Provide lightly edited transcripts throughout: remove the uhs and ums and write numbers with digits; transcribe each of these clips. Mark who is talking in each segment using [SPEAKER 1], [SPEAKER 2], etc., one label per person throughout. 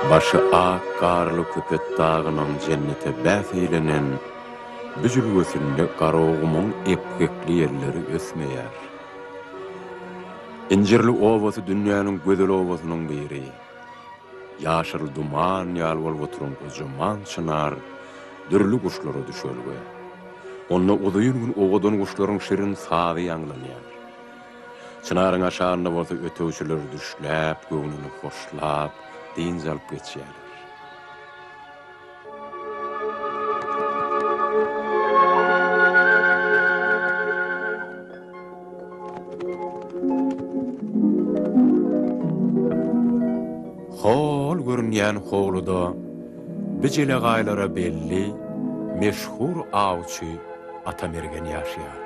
[SPEAKER 1] Başı ak garly köpet dağının cennete bäseylenen büzül gösünde garoğumyň epkekli yerleri ösmeýär. İncirli ovasy dünýäniň gözel owasynyň biri. Ýaşyl duman ýalwal oturan kojaman çınar dürli kuşlara düşölge. Onda uzyň gün owadan kuşlaryň şirin sazy ýanglanýar. Çınaryň aşagynda bolsa ötewçiler düşläp, göwnüni hoşlap, diňe alyp geçýärler. Hol görünýän howluda bijile gaýlara belli, meşhur awçy Atamergen ýaşaýar.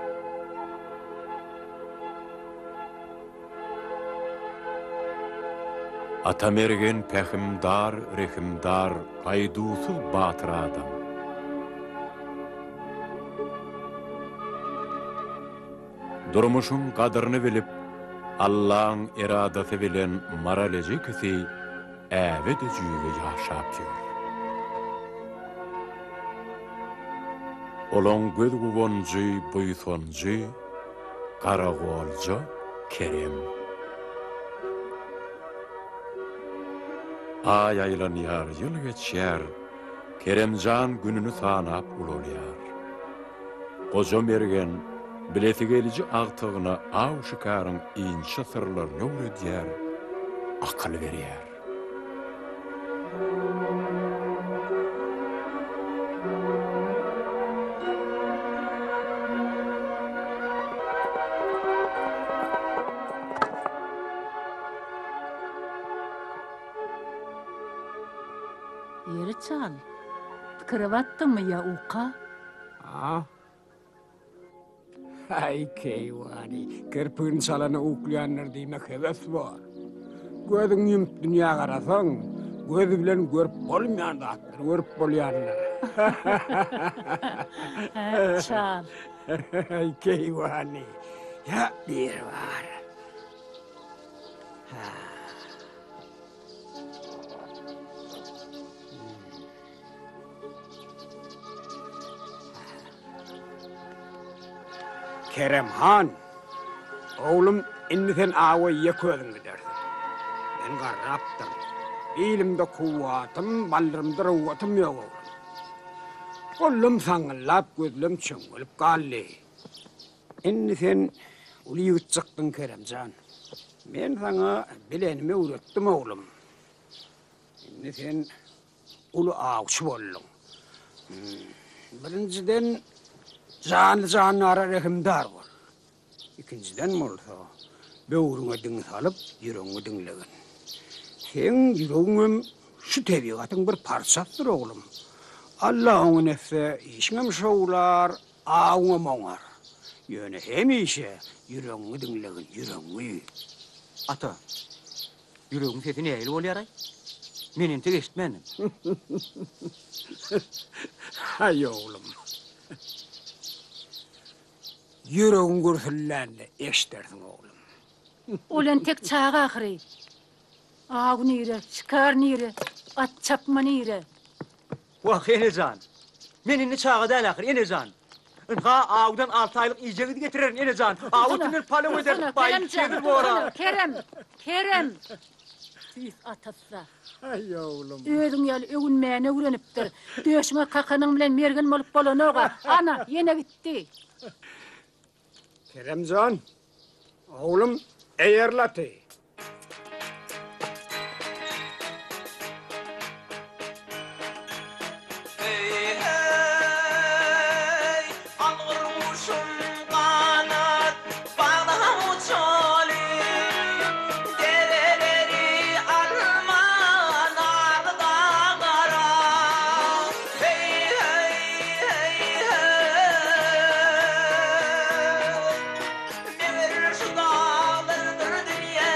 [SPEAKER 1] Atamergen pähimdar, rehimdar, gaýdusuz batyr adam. Durmuşyň gadyryny bilip, Allah'ın eradası bilen maralejik kisi äwede jüýge ýaşap ýör. Olaň göz gubonjy, buýsonjy, garagolja Kerem. Ay aýlanýar, ýyl geçýär, Keremjan gününi sanap ululýar. Goja mergen bileti gelici agtygyna aw şykaryň inçe sırlaryny öwredýär, akyl berýär.
[SPEAKER 2] Yeri çal. Kravatdymy ya uka?
[SPEAKER 3] Ay keýwany, kirpigini çalany uklaýanlar diýmek heves bar. Gözüň ýumyp dünýä garasaň, gözü bilen görüp bolmaýan zatlar, görüp bolýanlar.
[SPEAKER 2] Çal.
[SPEAKER 3] Ay keýwany, ya bir var. Keremhan, oğlum inni sen awaýa közüň gidersin. Men garrapdyr. Ilimde kuwatym, baldyrymda ruwatym ýok oğlum. Gollum saňyllap, gözlem çöňgelip galdy. Inni sen uly ýyçykdyň Keremjan. Men saňa bilenimi öwretdim oğlum. Inni sen uly awçy boldun. Birinciden Can ara rehimdar var. İkinciden bolsa, böwrüňe diň salyp, ýüregiňe diňlegen. Sen ýüregiňem şu tebigatyň bir parçasydyr oglum. Allah oňa nefse, işiňem şowlar, aňa moňar. Ýöne hemişe ýüregiňe diňlegen, ýüregiňi.
[SPEAKER 4] Ata, ýüregiň sesini eýil bolýar ay. Men enti eşitmenim.
[SPEAKER 3] Hay oglum. Yüreğin gürüllendi, eşdersin oğlum.
[SPEAKER 2] Olan tek çağa ahri. Ağ nire, çıkar nire, at çapma nire.
[SPEAKER 4] Vah Enecan, men inni çağa däl ahir Enecan. Inha ağdan 6 aylyk ýeňidi getirerin Enecan. Ağutyndan palam öder, baý çedir bora.
[SPEAKER 2] Kerem. Siz atatsa.
[SPEAKER 3] Ay oğlum.
[SPEAKER 2] Özüň ýaly öwünmäne öwrenipdir. Döşüňe kakanyň bilen mergen bolup bolanoga. Ana, ýene gitdi.
[SPEAKER 3] Keremcan, oğlum eýerlati.
[SPEAKER 5] Şu dağlardır dünya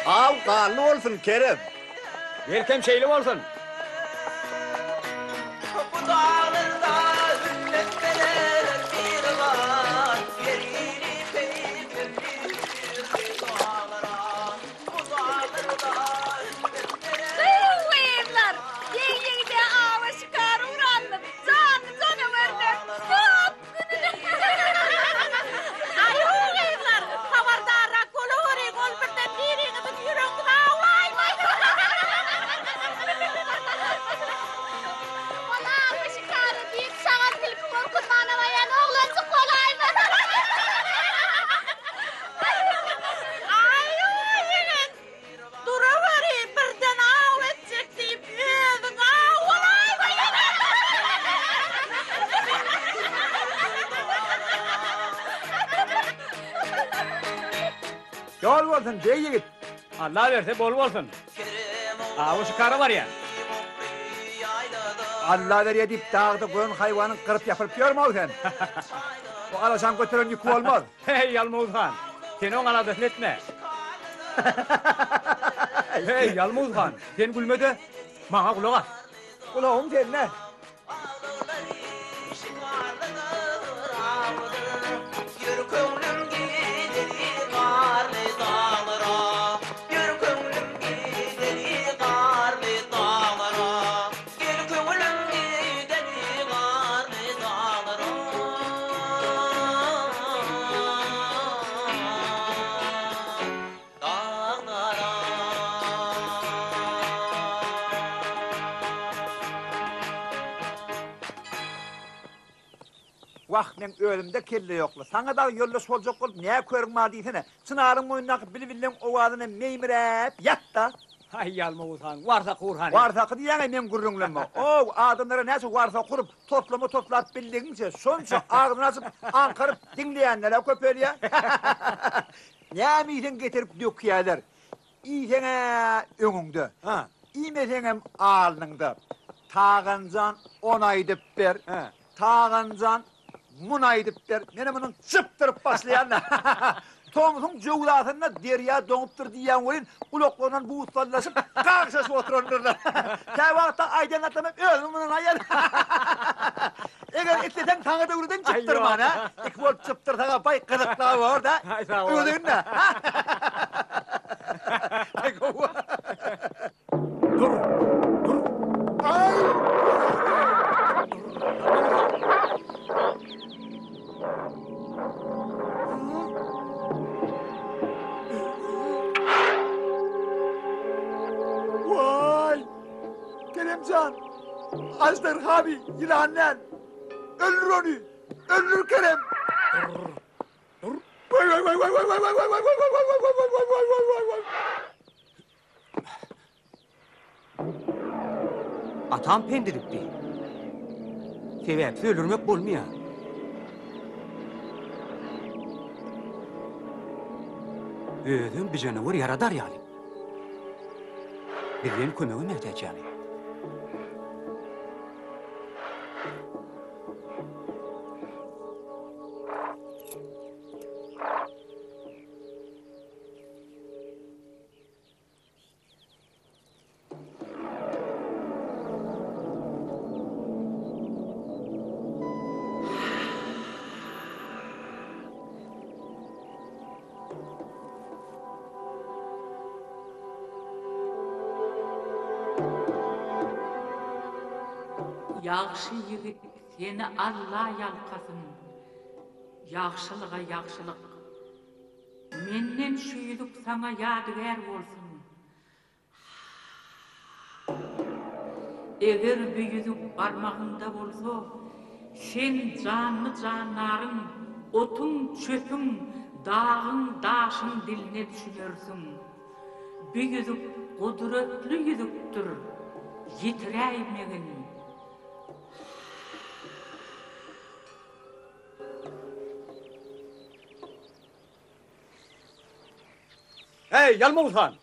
[SPEAKER 5] Av kanlı olsun Kerem.
[SPEAKER 4] Berkem şeyli olsun.
[SPEAKER 6] Bu dağlarda ümmetler bir var, yerini peygamber dağlara. Bu dağlarda ümmetler.
[SPEAKER 7] Uyumlar, yengide ağla çıkar uğrandım. Canı verdim. Hop! Ay uyumlar, havardara kolori golbette biriniz yürüngün ağlay. Ona ağla çıkarı deyip şahat bilip korkutmana vayan oğlancı kolay mı? Ay uyumlar. Duraveri birden ağ edecek deyip yedin ağolay mı?
[SPEAKER 5] Yol olsun dey yigit.
[SPEAKER 4] Allah verse bol olsun. Avu şıkarı var ya.
[SPEAKER 5] Allah veriyor deyip dağda koyun hayvanın kırıp yapıp görme o sen. O alasan götüren yükü olmaz.
[SPEAKER 4] Hey Yalmuz Han. Sen on aladısın etme. Hey Yalmuz Han. Sen gülme de. Bana kulak at.
[SPEAKER 5] Kulağım seninle.
[SPEAKER 6] Yürü köngülüm gideri karlı dağlara. Yürü köngülüm gideri karlı dağlara. Yürü köngülüm gideri karlı dağlara.
[SPEAKER 5] Vah men ölümde kelle yokla. Sana da yolla solcak olup neye körünme diysene. Çınarın boyundaki bilibilen ovadını meymirep yat da.
[SPEAKER 4] Hay Yalmuz Han. Varsa Kurhan.
[SPEAKER 5] Varsakı diyene men gurrunlanma. O adamlara nasıl varsa kurup toplayıp bildiğince sonca ağzını açıp ankarıp dinleyenlere köpeliyor. Ne miysen getirip döküyorlar. İyisene önünde.
[SPEAKER 4] Ha.
[SPEAKER 5] İymesenem alnında. Tağıncan onaydıp ver.
[SPEAKER 4] Ha.
[SPEAKER 5] Tağıncan munaydıp ver. Mene bunun çıptırıp başlayanlar. Tomuzun cıvılatında derya donuptur diyen oyun kulaklarından buğutsallaşıp karşısı otururlar. Tevakta aydınlatlamam ölümünün hayal. Eğer istesen sana da buradan çıptırma ha. İkbol çıptırtana bay kırıklığı var da.
[SPEAKER 4] Hay sağ ol.
[SPEAKER 5] Öldün ne?
[SPEAKER 4] Dur. Dur.
[SPEAKER 5] Ay! Vay! Keremcan! Ajdar abi, yılanlar! Öldür onu! Öldür Kerem!
[SPEAKER 4] Dur.
[SPEAKER 5] Vay vay vay vay vay vay vay vay vay vay vay vay vay vay vay vay vay vay.
[SPEAKER 4] Atam pendiripti. Sebepsiz öldürmek bolmuyor. Özüm bir canavar yaradar yani. Birinin kömeği mehtiyacı yani.
[SPEAKER 8] Yaxşı yigit seni Allah yalqasın. Yaxşılığa yaxşılık. Menden şüylük sana yadigar bolsun. Eğer büyüdük barmağında bolsa, sen canlı canların, otun çöpün, dağın daşın diline düşünürsün. Büyüdük kudretli yüzüktür, yitireymeyin.
[SPEAKER 4] Hey Yalmuz Han!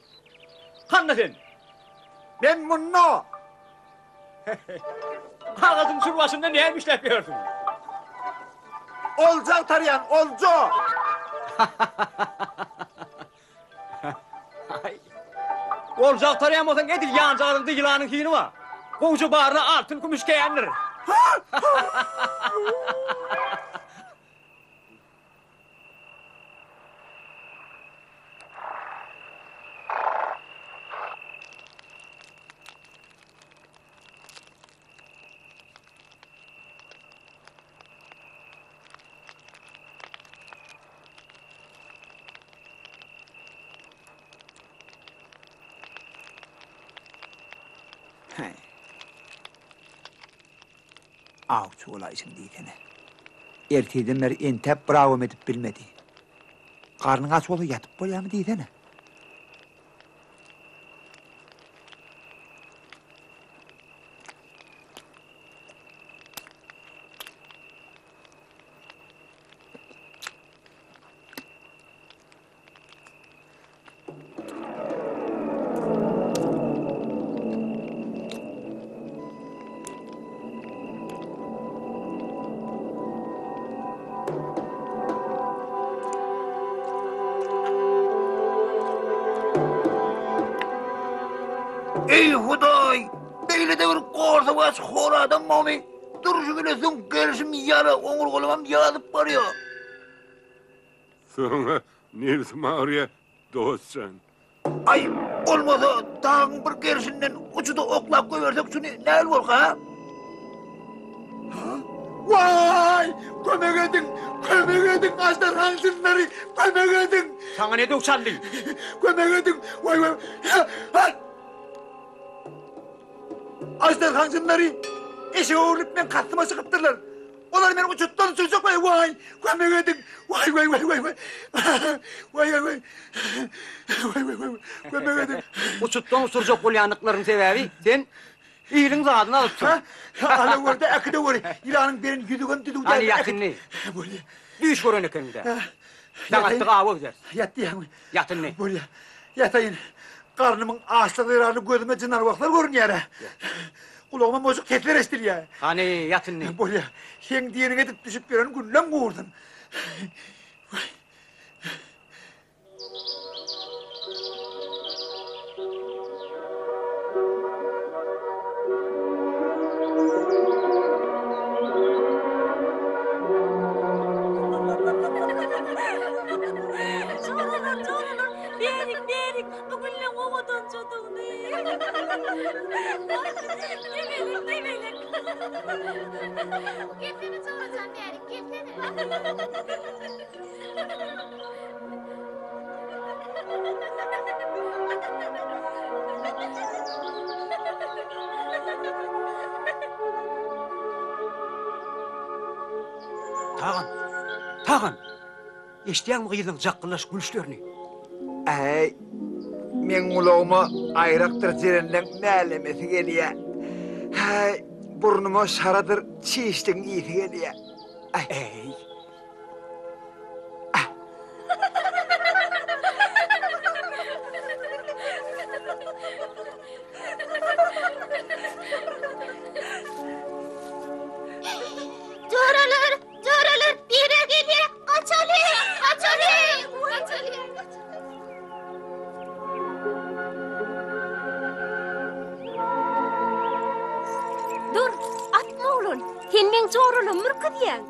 [SPEAKER 4] Hanna sen?
[SPEAKER 5] Ben bunu!
[SPEAKER 4] Ağzın şurvasında ne yemişler gördün?
[SPEAKER 5] Olcak tarayan, olcu!
[SPEAKER 4] Ay, Olacak tarayamazsan edil yancağının yılanın hini var. Kovucu bağrına altın kumuş geyenler.
[SPEAKER 5] Avcı olaysın diýdene. Erteden beri entep bravo edip bilmedi. Karnın aç olup yatıp bolýarmy diýdene. Ey Huday! Beýle de bir gorsa was hor adam mami. Duruşu bilesin gerşim yara oňur golamam ýazyp barýar.
[SPEAKER 1] Sana neresi mağarıya dostsan?
[SPEAKER 5] Ay olmasa dağın bir gerşinden uçuda oklap koyversek şunu näl bolsa ha? Vay! Kömek edin açlar hansınları, kömek edin.
[SPEAKER 4] Sana ne doksandı?
[SPEAKER 5] Kömek edin, vay vay. Açlar hansınları, eşe oğurlup ben kastıma çıkıptırlar. Onlar beni uçuttan sürecek vay, kömek edin. Vay. Kömek edin.
[SPEAKER 4] Uçuttan usuracak bolyanlıkların sebebi sen iyiliğin zadını alıpsın.
[SPEAKER 5] Hala orada akıda var. İlanın benim yüzüğün düdüğü.
[SPEAKER 4] Hani yakın ne?
[SPEAKER 5] Böyle.
[SPEAKER 4] Düş korun ekinde. Sen attık ağabey güzel.
[SPEAKER 5] Yattı ya.
[SPEAKER 4] Yatın ne?
[SPEAKER 5] Böyle. Yatayın. Karnımın ağaçlıklarını gözüme cınar vaklar görünüyor. Kulağıma bozuk tekler estir ya.
[SPEAKER 4] Hani yatın ne?
[SPEAKER 5] Böyle. Sen diyenin edip düşüp gören günden kuğurdun.
[SPEAKER 7] Berik, bugünle ovadan çatın ne? Demelik. Gelsene çoğuracan Berik, gelsene.
[SPEAKER 4] Tağın. Eşdiýän mi gyýylyň jaqqylaş gülüşlerini?
[SPEAKER 5] Ay, men ulağıma ayrakdır jerenden mälemesi gelýär. Hay, burnuma şaradır çiğiştin iyisi gelýär.
[SPEAKER 4] Ey.
[SPEAKER 7] Coralar, bir yere geliyor. Kaçalım. Dur, atma oğlum. Sen men coralar mırkı diyen.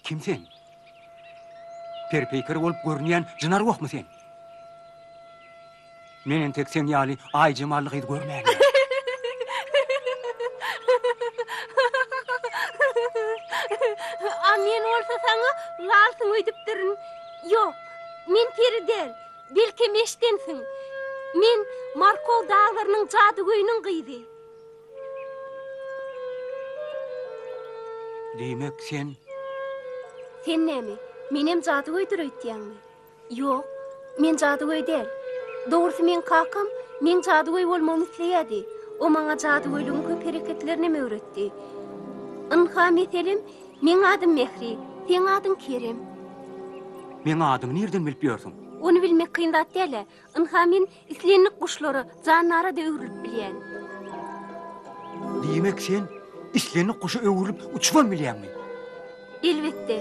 [SPEAKER 4] Kim sen? Perpeykar olup görünýän jynar wokmy sen? Menen tek sen ýaly ay jemallyk ýyl görmädim.
[SPEAKER 7] Men olsa sana lalsın öýdüpdirin. Yok, men peri del. Belki meştensin. Men Markov dağlarının jadygoýynyň gyzy.
[SPEAKER 4] Demek sen...
[SPEAKER 7] Sen näme? Menem jadygoýdyr öýtýänmi? Yok, men jadygoý del. Doğrusu men kakam, men jadygoý bolmamy isleýärdi. O maňa jadygoýlygyň köp hereketlerini öwretdi. Ynha meselim, men adym Mehri, sen adyň Kerem.
[SPEAKER 4] Men adymy nerden bilip ýörsiň?
[SPEAKER 7] Onu bilmek kıyındat däle. Ynha men islenlik kuşlary janlara da öwrülip bilýän.
[SPEAKER 4] Demek sen islenlik kuşu öwrülip uçman bilýänmi?
[SPEAKER 7] Elbette,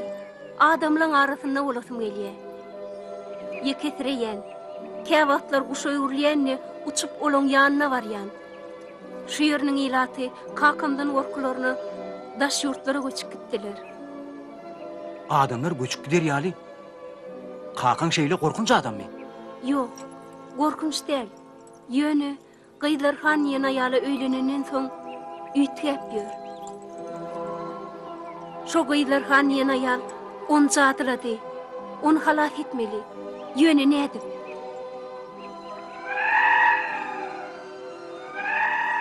[SPEAKER 7] adamlan arasında olasım gelýär. Ýekesereýän, käwatlar guşa ýürleýänni uçup olan ýanyna barýan. Şu ýerniň ilaty kakamdan gorkularyny daş ýurtlara göçüp gitdiler.
[SPEAKER 4] Adamlar göçüp gider ýaly. Kakan şeýle gorkunç adammy?
[SPEAKER 7] Ýok, gorkunç däl. Ýöne Gıydarhan ýene ýaly öýlenenden soň üýtgäp ýör. Şo Gıydarhan ýene ýal on jadylady. On halas etmeli. Ýöne nädip?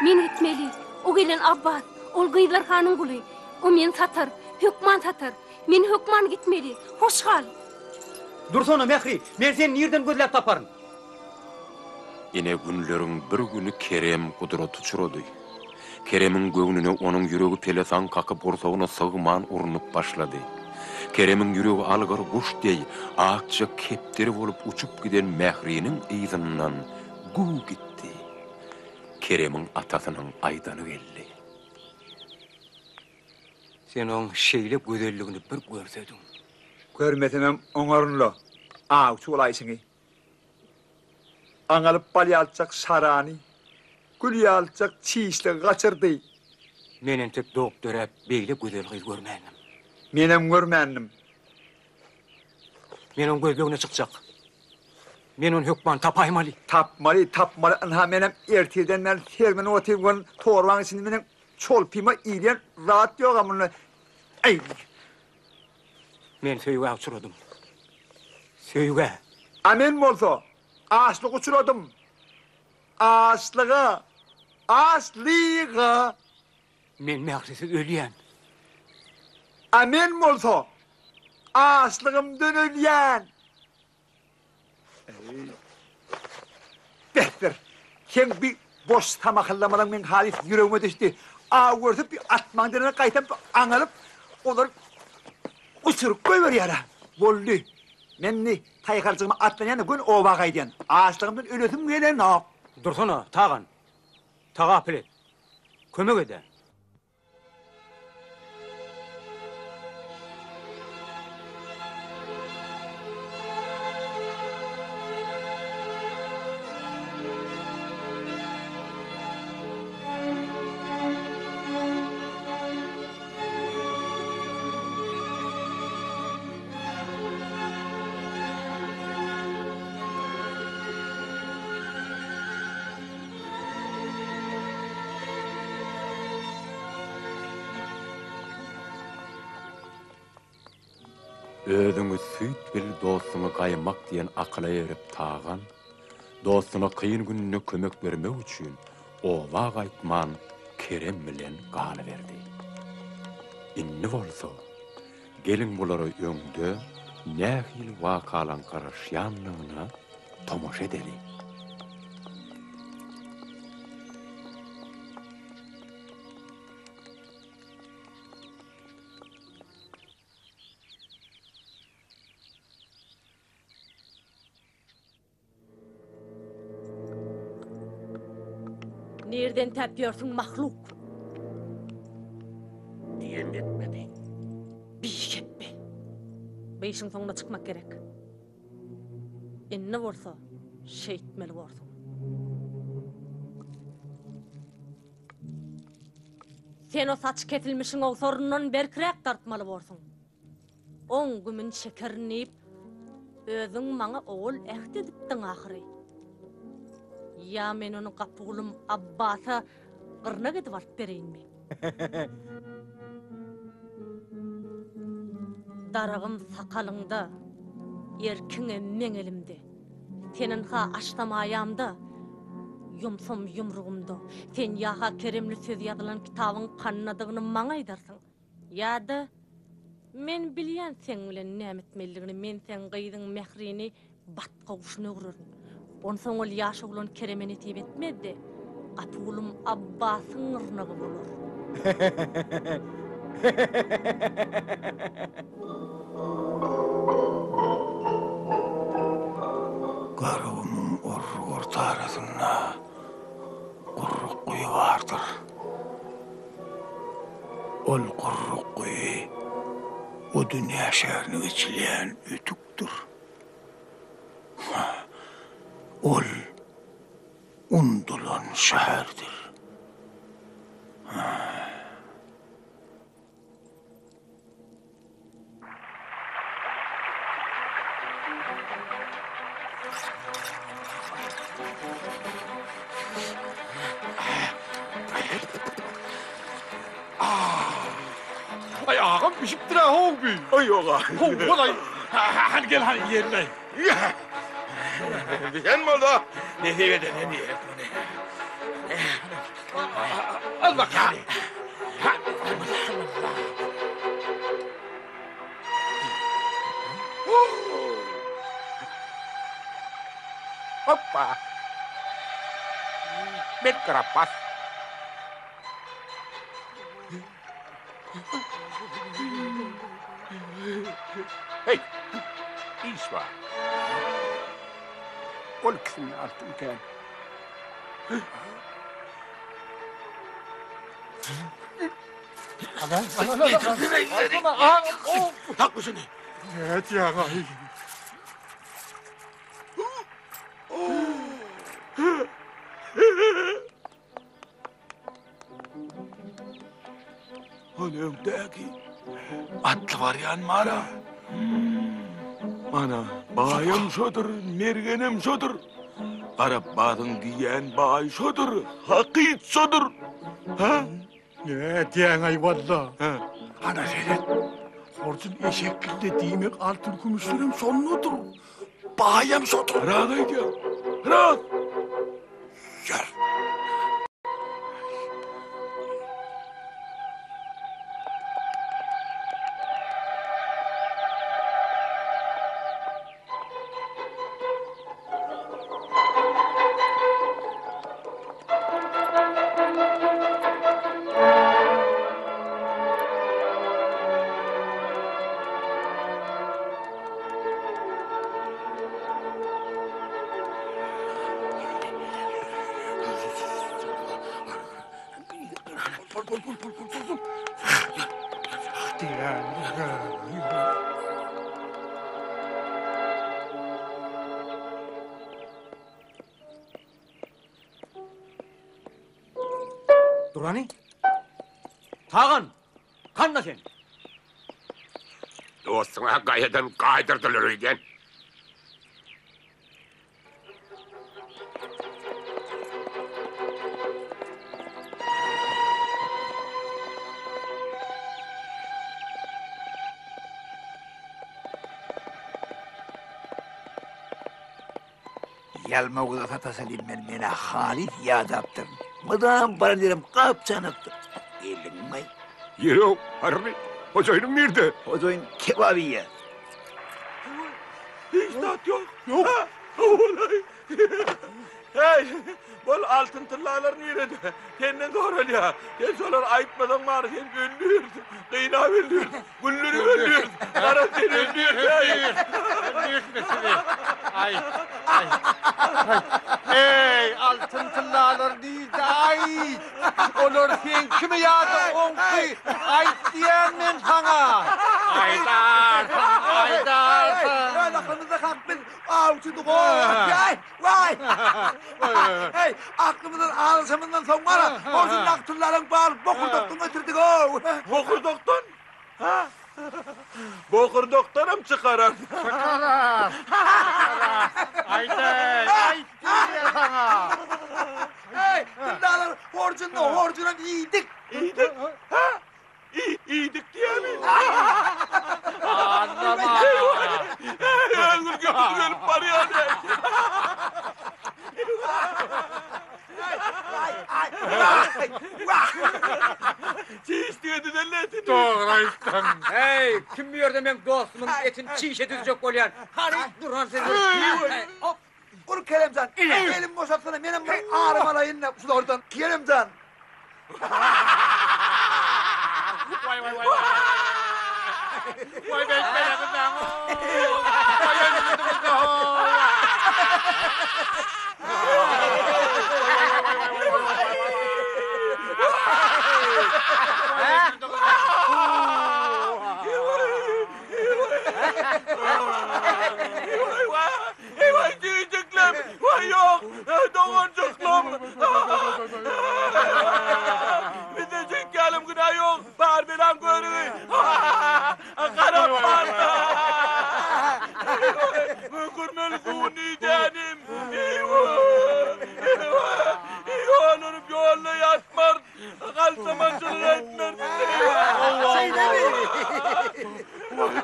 [SPEAKER 7] Men etmeli. O gelen Abbas, ol Gıydarhanyň guly. O men satar, hökman satar. Men hökman gitmeli. Hoşgal.
[SPEAKER 4] Dursana Mehri, men seni nerden gözläp taparyn?
[SPEAKER 1] Ine günleriň bir güni Kerem kudraty çurady. Keremiň göwnüne onuň ýüregi pelesan kakyp borsagyna sygman urunup başlady. Keremiň ýüregi algar guş diýi akça kepdiri bolup uçup giden Mehriniň ýyzyndan gu gitdi. Keremiň atasynyň aýdany geldi.
[SPEAKER 4] Sen oň şeýle gözelligini bir görsedin.
[SPEAKER 5] Görmetemem oňarynla. Çulaýsyňy. Aňalyp balýalçak sarany, gülýalçak çiýişle gaçyrdy.
[SPEAKER 4] Menen tek doktora beýle gözel gyz görmänim.
[SPEAKER 5] Menem görmändim.
[SPEAKER 4] Menin gözlegine çykjak. Men onu hökman tapaýmaly.
[SPEAKER 5] Tapmaly. Anha menem erteden sermen otygan torwaň içinde menem çolpyma ýeren rahat ýok amyny. Ey,
[SPEAKER 4] Men söýge uçuradym. Söýge.
[SPEAKER 5] amen bolsa, aslyg uçuradym. Aslyga.
[SPEAKER 4] Men mähsiz ölýän.
[SPEAKER 5] Amen bolsa, aslygymdan ölýän. Behter, sen bir boş tamakallamadan men halis ýüregime düşdi. Görsüp bir atmaňdan gaýtap aňalyp, olar uçurup goýberýär. Boldy. Menni taýgarjygyma atlanýan gün oba gaýdýan. Aslygymdan ölesim gelen ok.
[SPEAKER 4] Dursana, tagan. Taga aplet. Kömek ede.
[SPEAKER 1] Özüňi süýt bir dostuňy gaýmak diýen akla erip tagan, dostuňa kıyın gününe kömek bermek üçin owa gaýtman Kerem bilen galyberdi. Inni bolsa, gelin bulary öňde nähil wakalan garaşýanlygyna tomoş edeli.
[SPEAKER 7] Nereden tapıyorsun mahluk?
[SPEAKER 1] Diýen etmedi.
[SPEAKER 7] Biş etme. Beşin sonuna çıkmak gerek. Ne varsa şeyitmeli varsa. Sen o saç ketilmişin o sorundan berkirek tartmalı varsın. 10 gümün şekerini yiyip özün bana oğul ehdi diptin ahiri. Ya men onu kapıgulum Abbas'a gırna gidip varıp bereyim mi? Darağım sakalında, erkin emmen elimde. Senin ha açtam ayağımda, yumsum yumruğumda. Sen yaha Keremli söz yazılan kitabın kanadığını bana edersin. Ya da men bilýän sen bilen nämetmelligini, men sen gıydın mehrini batqa uşuna gurarım. Onsoň ol ýaş oglan Keremeni etip etmedi. Apulum Abbasyň ırnagy bolur.
[SPEAKER 3] Garabımın orta arasında kurruk kuyu vardır. Ol kurruk kuyu o dünya şehrini içleyen ütüktür. Ol undulan şehirdir.
[SPEAKER 1] Ay ağam pişiptir ha hobi. Ay yok ha. Olay. Hadi gel hadi yerine. Sen mi oldu? Ne diyedin ne diyedin? Al bak hadi.
[SPEAKER 3] Hoppa. Bet kerapas. Hey, iş var. Ol kısmını attım kan.
[SPEAKER 1] Haklısın. Evet ya.
[SPEAKER 3] Önümdeki atlı var yan mara. Ana, bayım şodur, mergenim şodur. Arap badın giyen bay şodur, hakit şodur. Ha?
[SPEAKER 1] Ne diyen ay valla.
[SPEAKER 3] Ha.
[SPEAKER 9] Ana seyret. Horcun eşekilde değmek altın gümüşlerim sonludur. Bayam sotur.
[SPEAKER 3] Rahat ediyor. Rahat.
[SPEAKER 9] Gel.
[SPEAKER 4] Durani? Tağın, kanna sen.
[SPEAKER 1] Dostuna gayeden kaydırdılar igen.
[SPEAKER 5] Yalma uda fatasalim mene halif yadaptım. Mıdam bana derim kapçanıktır. Elin may.
[SPEAKER 1] Yürü, harbi. Hocayım nerede?
[SPEAKER 5] Hocoyun kebabiye.
[SPEAKER 3] İstat yok. Yok. Ha, olay. Hey, bol altın tırlarlar nerede? Kendine doğru ya. Sen solar ayıpmadan var, sen öldürüyorsun. Kıyına öldürüyorsun. Güllürü öldürüyorsun. Kara seni öldürüyorsun.
[SPEAKER 10] Ay, ay, ay. Ey altın tırnalar değil de ay. Olur sen kimi yağdı onki. Ay diyemem sana. Aydarsın, aydarsın.
[SPEAKER 5] Vay aklımıza kalkmış. Avcıdık o. Vay, vay. Hey, aklımızdan ağrısımından son var ha. Olsun aktırların bağır. Bokurdoktan götürdük o.
[SPEAKER 3] Bokurdoktan? Ha? Bokurdoktanım çıkarar.
[SPEAKER 10] Çıkarar. Çıkarar. Ayday, ay diyemem sana.
[SPEAKER 5] Hey, tırnalar horcunda, horcuna iyiydik.
[SPEAKER 3] İyiydik. Ha? İyiydik diye mi?
[SPEAKER 10] Anlama.
[SPEAKER 3] Öldür götür verip paraya ne? Çiğ istiyordun elletini.
[SPEAKER 10] Doğru istem.
[SPEAKER 4] Hey, kim bilir de ben dostumun etini çiğşe düzecek olayan. Hani Duran seni. Hey, hop.
[SPEAKER 5] Ur Keremcan, elim boşaltsana, benim ağrım alayın ne şu oradan. Keremcan.
[SPEAKER 10] Vay vay vay vay. Vay ben kızım. Vay ben kızım. Koncuklum. Bize çekelim günah yok. Bağır bilen görüyor. Karap vardı. Kurmeli kuni denim. Yolunu yolla yatmar. Kalsamancılık etmer.
[SPEAKER 9] Vay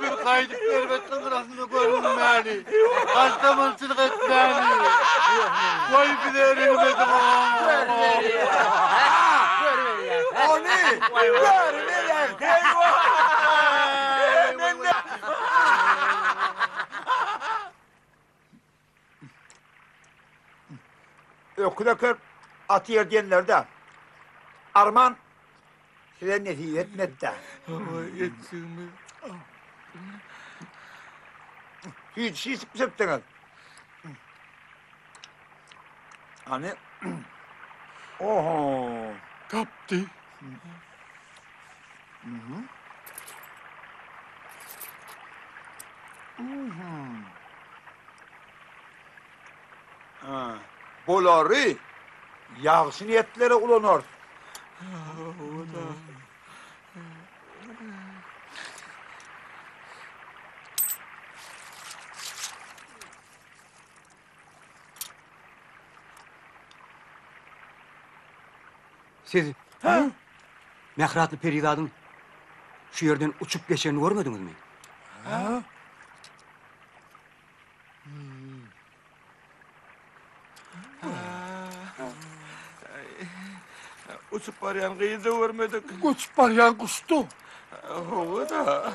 [SPEAKER 9] bir kaydık elbette kırasını görünmeli. Kalsamancılık etmeli. Vay bir de erilmedim.
[SPEAKER 5] Onu görmeler. Ökülökür atı yerdiyenlerde Arman size nefis etmedi de.
[SPEAKER 9] Yetsin mi?
[SPEAKER 5] Hiç şey sıktınız. Hani oho.
[SPEAKER 9] Kaptı.
[SPEAKER 5] Ha. Bolary yaxşı niyetlere ulanır.
[SPEAKER 4] Siz Mehratlı Peri'dadın şu yerden uçup geçeni görmediniz mi?
[SPEAKER 10] Uçup barayan kıyıda görmedik.
[SPEAKER 9] Kuş baryan kuştu.
[SPEAKER 10] O da.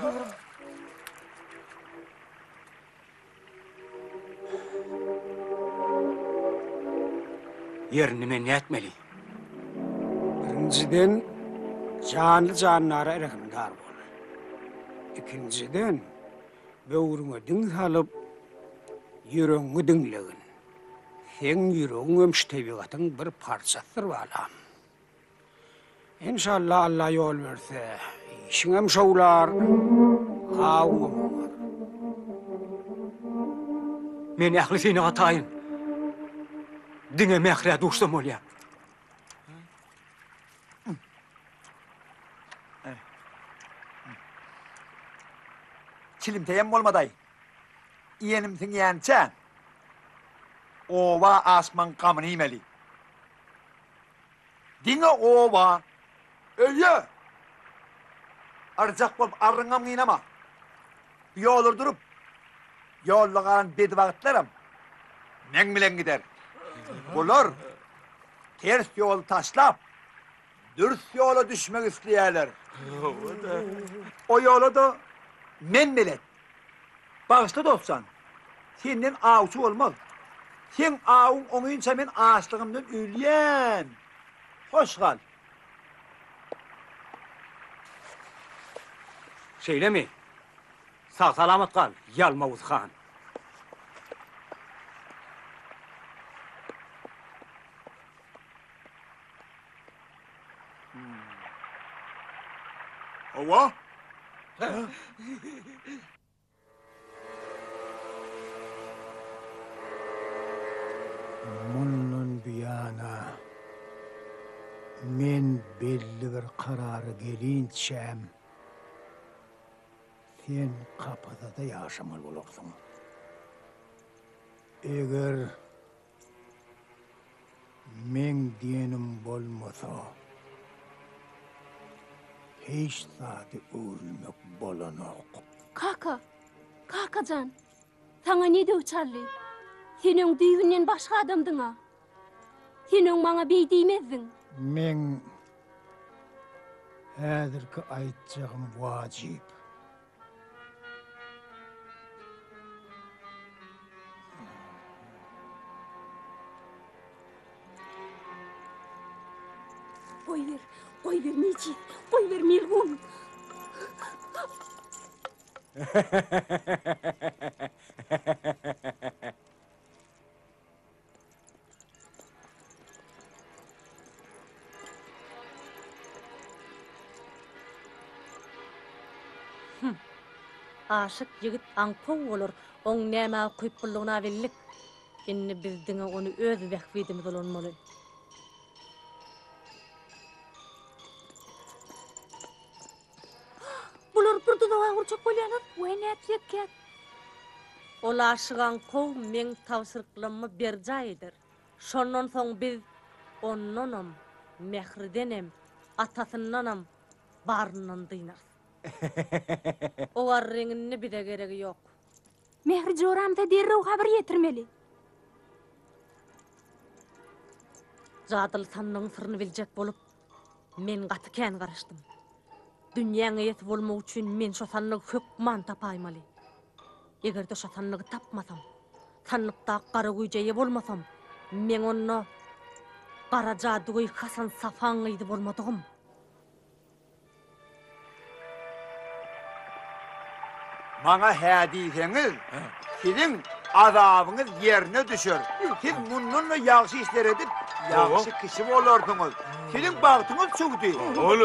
[SPEAKER 4] Yerini men ne etmeli?
[SPEAKER 3] Birinciden canlı canlara erkimdar bol. İkinciden böwrüňe diň salyp ýüregiňi diňlegin. Sen ýüregiň ömüş tebigatyň bir parçasydyr balam. İnşallah Allah yol verse, işiňem şowlar, gawum.
[SPEAKER 4] Men ähli seni atayın. Dine mehre dostum olya.
[SPEAKER 5] Çilimteyem olmaday. Yeğenimsin yeğençe. Ova asman kamını yemeli. Dine ova. Öyle. Arcak bolup arrıngam giynama. Bir yolur durup. Yollağan bedi vakitlerim. Men bilen gider. Bular. Ters yol taşlap. Dürüst yola düşmek isteyerler. O yola da men bilet. Bağışlı dostsan. Senden ağuçu olmaz. Sen ağun onuyunca men ağaçlığımdan ölyen. Hoş kal.
[SPEAKER 4] Şeyle mi? Sağ salamat kal, Yalmavuz Han.
[SPEAKER 9] Ova?
[SPEAKER 3] Mundan biyana men belli bir kararı gelinçem sen kapıda da yaşamalı olursun. Eğer men diyenim bolmasa hiç zati ölmek bolanok.
[SPEAKER 7] Kakacan, sana ne diyor Charlie? Senin düğünden başka adamdın ha. Senin bana bey değmezdin.
[SPEAKER 3] Men häzirki aýtjagym wajyp.
[SPEAKER 7] Koy ver Mecit, koy ver Milgun.
[SPEAKER 11] Aşık yigit aňpow bolar, oň näme kuýpullygyna bellik. Inni bizdiňe onu öz wagtydymyz bolanmaly. Bular burda da gurçak bolýanar.
[SPEAKER 2] Weynäp
[SPEAKER 11] Ol aşygan kow meň tawsyryklarymmy berjaýdyr. Şondan soň biz onnanam, mehridenem, atasyndanam, baryndan dynar. O arreňini bide geregi ýok.
[SPEAKER 2] Mehri joramda derrew habar ýetirmeli.
[SPEAKER 11] Zadyl sannyň syryny biljek bolup, men gaty kän garaşdym. Dünýäňe ýetip bolmak üçin men şo sannygy hökman tapaýmaly. Egerde şo sannygy tapmasam, sannypda gara güýjeýe bolmasam, men onu gara jadugy Hasan Safan ýydy bolmadygym.
[SPEAKER 5] Bana hediýeňiz, sizin azabınız yerine düşür. Siz bununla yaxşı işler edip, yaxşı kişi olurdunuz. Sizin baktınız çöktü.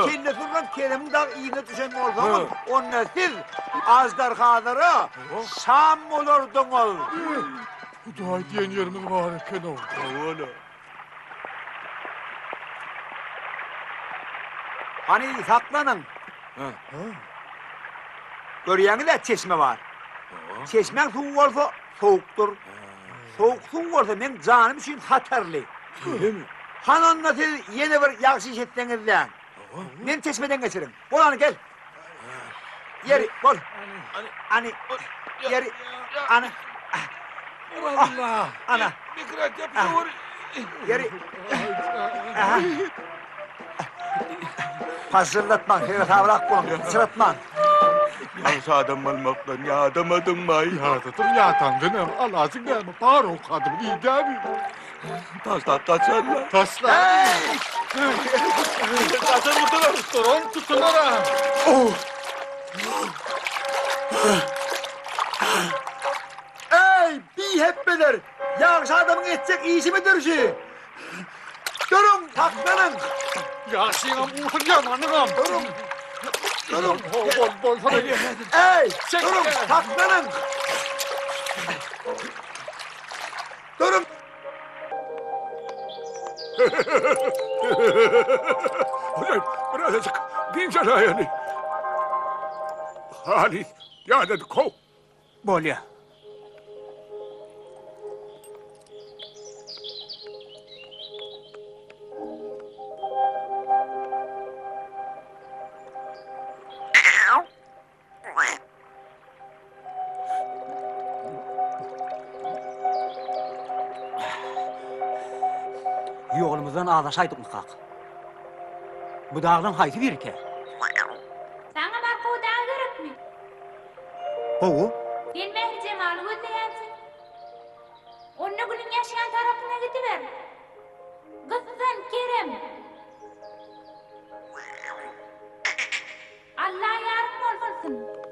[SPEAKER 5] Kelle turgan kelimin dağ iyine düşen olsanız, onunla siz azdar kadara şam olurdunuz.
[SPEAKER 9] Hudaý diýen ýerimiz bar eken o. Ola.
[SPEAKER 5] Hani saklanın. Görýäňizde çeşme var. Çeşmeň suw bolsa sowukdur. Sowuk suw bolsa men janym üçin hatarly. Hanonda siz ýene bir ýagşy iş etdiňizde. Men çeşmeden geçirim. Bolany gel. Yeri bol. Ani yeri ana.
[SPEAKER 9] Allah.
[SPEAKER 5] Ana.
[SPEAKER 9] Mikrat yapıyor.
[SPEAKER 5] Yeri. Hazırlatma, evet avrak bulun, sıratma.
[SPEAKER 9] Yalnız adam olmaktan yağdamadın mı? Yağdadım yağdandın. Allah'ın gelme. Bağır o kadın. İyi değil mi? Taşlar. Taşlar. Taşlar tutular. Tutular. Tutular.
[SPEAKER 5] Ey bir hep beler. Yağış adamın edecek iyisi midir ki? Durun taklanın.
[SPEAKER 9] Yaşayın uğur yananım.
[SPEAKER 5] Durun. Durun.
[SPEAKER 9] Bol.
[SPEAKER 5] Ey durun taklanın. Durun.
[SPEAKER 9] Birazcık bincan ayağını. Halis ya dedi kov.
[SPEAKER 4] Bolya. Yolumuzdan ağlaşaydık mı kak? Bu dağdan hayti bir ke.
[SPEAKER 12] Sana barka o dağa gerek mi?
[SPEAKER 5] Kovu?
[SPEAKER 12] Ben Mehri Cemal'ı gözleyensin. Onunla gülün yaşayan tarafına gidiver. Kızsan Kerem. Allah yardım olsun.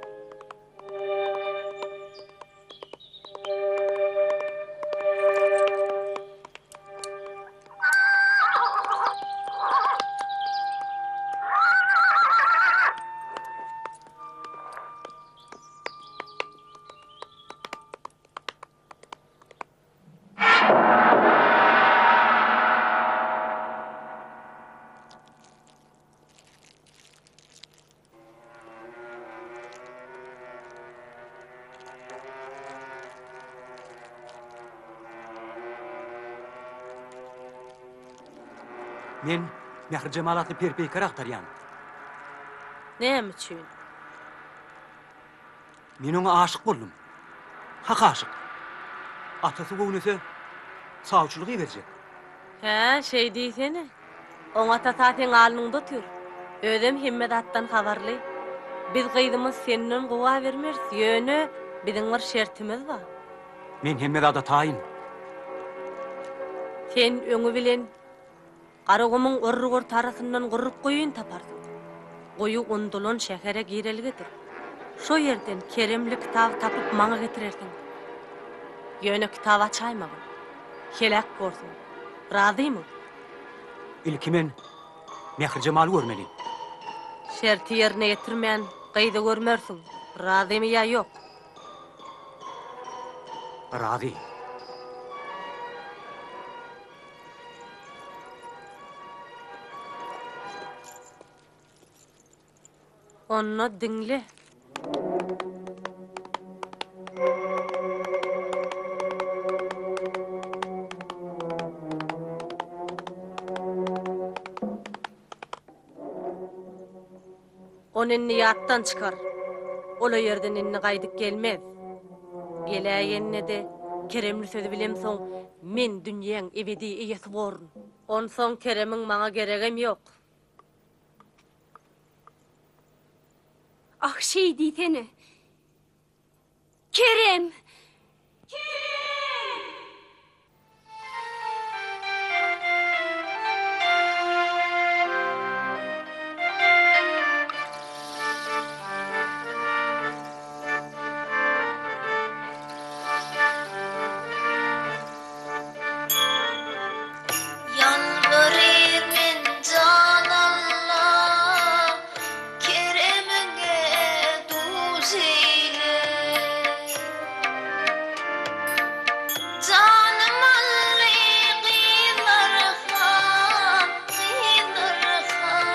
[SPEAKER 4] Men Mehri Cemal atly perpeýker aktarýan.
[SPEAKER 11] Näme üçin?
[SPEAKER 4] Men oňa aşyk boldum. Hak aşyk. Atasy göwnese sağçylygy berjek.
[SPEAKER 11] Ha, şey diýsene. Oňa tasatyň alnyňda tür. Ödem himmet attan habarly. Biz gyýdymyz senden gowa bermez. Ýöne biziň bir şertimiz bar.
[SPEAKER 4] Men hemmede da taýyn.
[SPEAKER 11] Sen öňü bilen Qaragymyň orrugur tarasyndan gurup goýun taparsyň. Goýu undulan şähere girelgidir. Şo ýerden keremli kitap tapyp maňa getirersiň. Ýöne kitap açaýmagy. Helak bolsun. Razymy?
[SPEAKER 4] Ilki men Mehri Cemal'ı görmeli.
[SPEAKER 11] Şerti ýerine getirmän gaýda görmersiň. Razymy ýa ýok?
[SPEAKER 4] Razy.
[SPEAKER 11] Onna dinle. Onenni yattan çıkar. Ola yerden inni qaydık gelmez. Geləyenne de Keremli sözü bilem soň men dünýäň ebedi eýesi borun. On soň Keremiň maňa geregem ýok.
[SPEAKER 7] Ah şey diýsene. Kerem!
[SPEAKER 13] Yalvarır men can Allah, Kerem'e duz eyle. Canım alli qiylarxan, qiylarxan,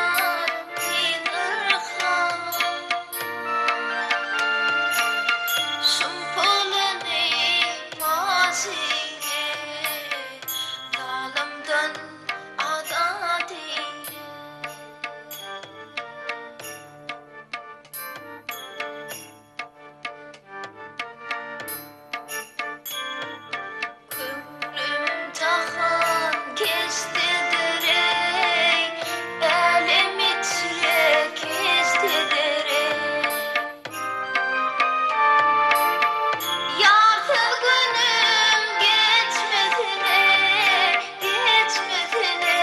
[SPEAKER 13] qiylarxan. Sumpulani mazile, zalimdan adati. Kömrüm tahan kestidir ey, elim içre kestidir ey. Yartı günüm geçmesine, geçmesine,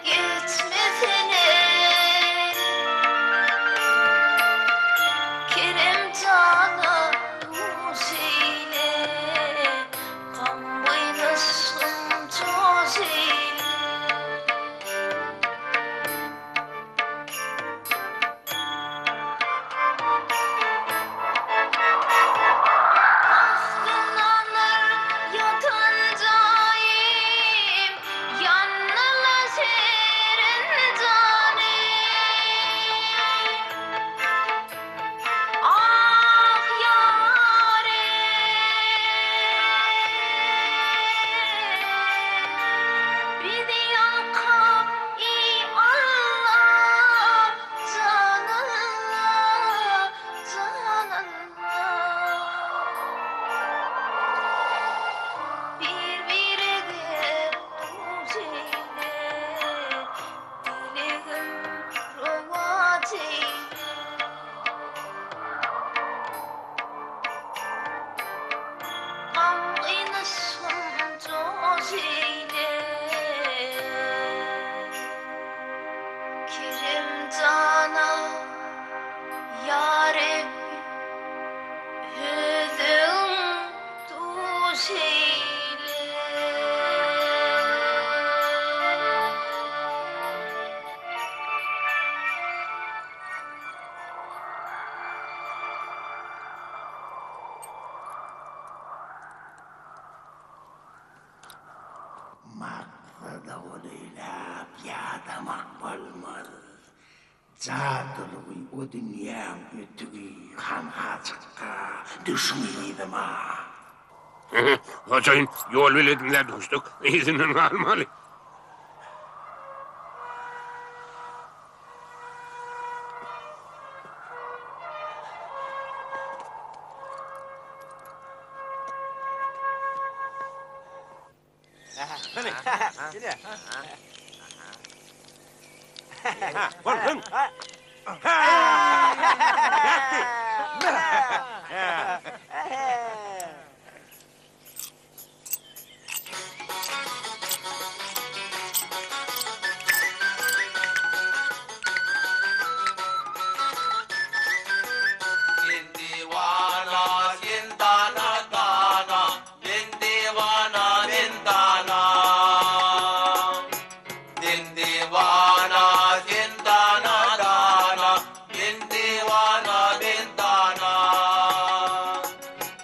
[SPEAKER 13] geçmesine. Kerem cana duz eyle, kan boynasın toz eyle. Aslanlar yatancayım, yanına serin canim. Ah yarim, bizi yakap ey Allah, can Allah, can Allah. Birbirine duz eyle, dileğim rovat eyle. Kan kaynasın toz eyle. Kerem cana yarim, özün duz eyle.
[SPEAKER 5] Maqsada olayla piyada maqbalmaz. Zadılığı o dünyanın ötüğü kanha çıkka düşmeydi ma.
[SPEAKER 1] Hoşayın yol veledimler dostuk. İzinin almalı.
[SPEAKER 4] Varın.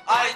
[SPEAKER 6] Ay